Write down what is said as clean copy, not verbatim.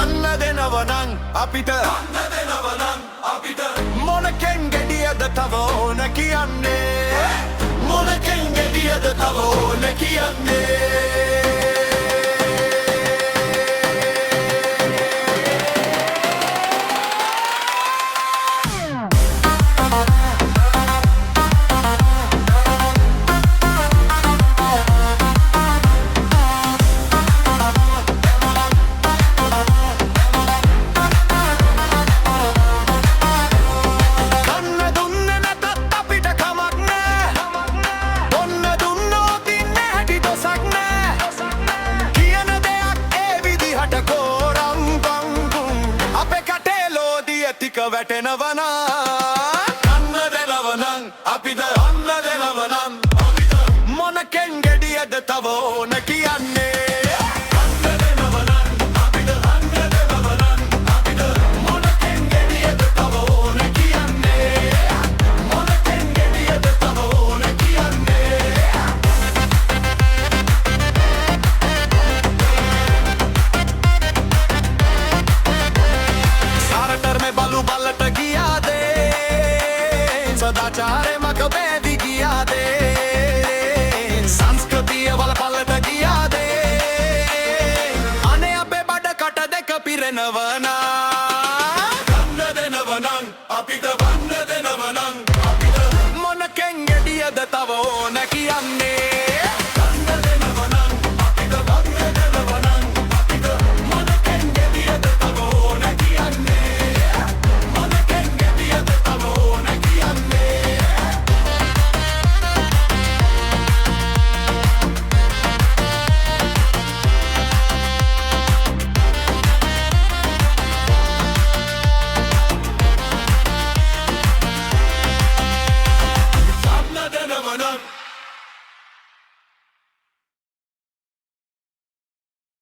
කන්න දෙනවනං අපිට මොනකෙන් ගෙඩියද තව ඕන කියන්නේ මොනකෙන් ගෙඩියද තව ඕන කියන්නේ වැටෙනවන කන්න දෙනවනං අපිට අන්න දෙනවනම් මොනකෙන් ගෙඩියද තව ඕන කියන්නේ කන්න දෙනවනං අපිට අන්න දෙනවනම් අපිට මොනකෙන් ගෙඩියද තව ඕන කියන්නේ මොනකෙන් ගෙඩියද තව ඕන කියන්නේ सारटर में बालू बालट गिया दे सदाचारे मक बेदी गिया दे संस्कृति वाला पलट गिया दे अने अबे बड़ कट दे कपिरनवना